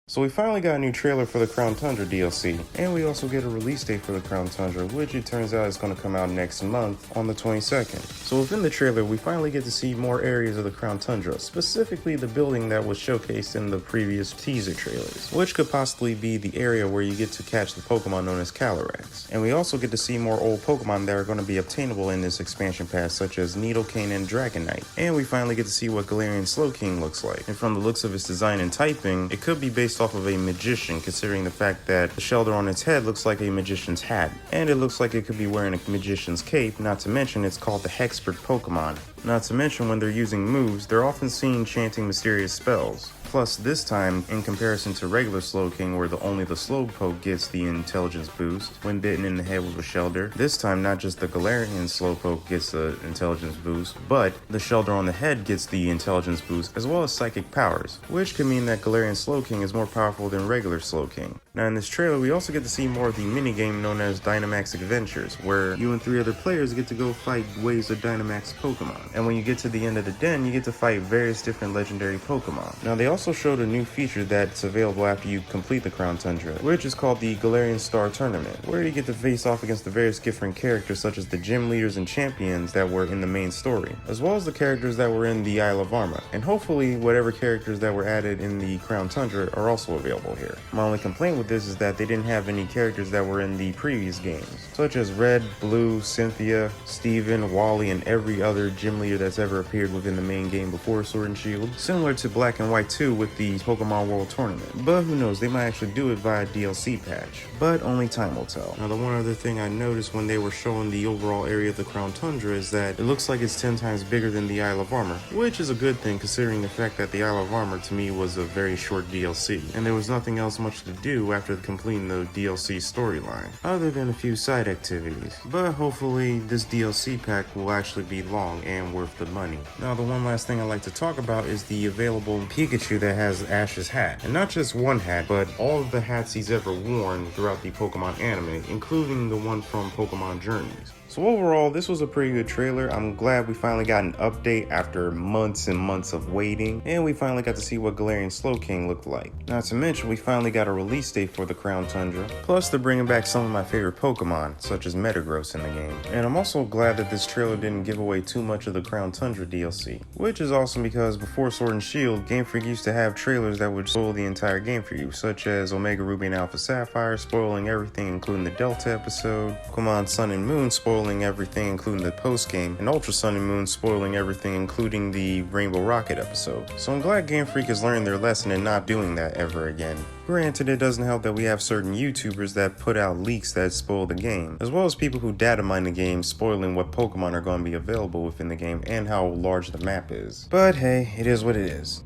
So we finally got a new trailer for the Crown Tundra DLC, and we also get a release date for the Crown Tundra, which it turns out is going to come out next month on the 22nd. So within the trailer, we finally get to see more areas of the Crown Tundra, specifically the building that was showcased in the previous teaser trailers, which could possibly be the area where you get to catch the Pokemon known as Calyrex. And we also get to see more old Pokemon that are going to be obtainable in this expansion pass, such as Nidoking and Dragonite. And we finally get to see what Galarian Slowking looks like. And from the looks of its design and typing, it could be based off of a magician, considering the fact that the shelter on its head looks like a magician's hat, and it looks like it could be wearing a magician's cape, not to mention it's called the Hexpert Pokemon. Not to mention when they're using moves, they're often seen chanting mysterious spells. Plus, this time, in comparison to regular Slowking, where only the Slowpoke gets the intelligence boost when bitten in the head with a Shelter, this time not just the Galarian Slowpoke gets the intelligence boost, but the Shelter on the head gets the intelligence boost, as well as psychic powers, which could mean that Galarian Slowking is more powerful than regular Slowking. Now in this trailer, we also get to see more of the minigame known as Dynamax Adventures, where you and 3 other players get to go fight waves of Dynamax Pokemon. And when you get to the end of the den, you get to fight various different legendary Pokemon. Now they also showed a new feature that's available after you complete the Crown Tundra, which is called the Galarian Star Tournament, where you get to face off against the various different characters such as the gym leaders and champions that were in the main story, as well as the characters that were in the Isle of Armor, and hopefully whatever characters that were added in the Crown Tundra are also available here. My only complaint with this is that they didn't have any characters that were in the previous games, such as Red, Blue, Cynthia, Steven, Wally, and every other gym leader that's ever appeared within the main game before Sword and Shield, similar to Black and White 2 with the Pokemon World Tournament. But who knows, they might actually do it via DLC patch, but only time will tell. Now the one other thing I noticed when they were showing the overall area of the Crown Tundra is that it looks like it's 10 times bigger than the Isle of Armor, which is a good thing considering the fact that the Isle of Armor to me was a very short DLC, and there was nothing else much to do after completing the DLC storyline, other than a few side activities. But hopefully this DLC pack will actually be long and worth the money. Now the one last thing I'd like to talk about is the available Pikachu that has Ash's hat, and not just one hat, but all of the hats he's ever worn throughout the Pokemon anime, including the one from Pokemon Journeys. So overall, this was a pretty good trailer. I'm glad we finally got an update after months and months of waiting, and we finally got to see what Galarian Slowking looked like. Not to mention, we finally got a release date for the Crown Tundra, plus they're bringing back some of my favorite Pokemon, such as Metagross in the game. And I'm also glad that this trailer didn't give away too much of the Crown Tundra DLC, which is awesome because before Sword and Shield, Game Freak used to have trailers that would spoil the entire game for you, such as Omega Ruby and Alpha Sapphire spoiling everything including the Delta episode, Pokemon Sun and Moon spoiling everything including the post-game, and Ultra Sun and Moon spoiling everything including the Rainbow Rocket episode. So I'm glad Game Freak has learned their lesson and not doing that ever again. Granted, it doesn't help that we have certain YouTubers that put out leaks that spoil the game, as well as people who data mine the game spoiling what Pokemon are going to be available within the game and how large the map is. But hey, it is what it is.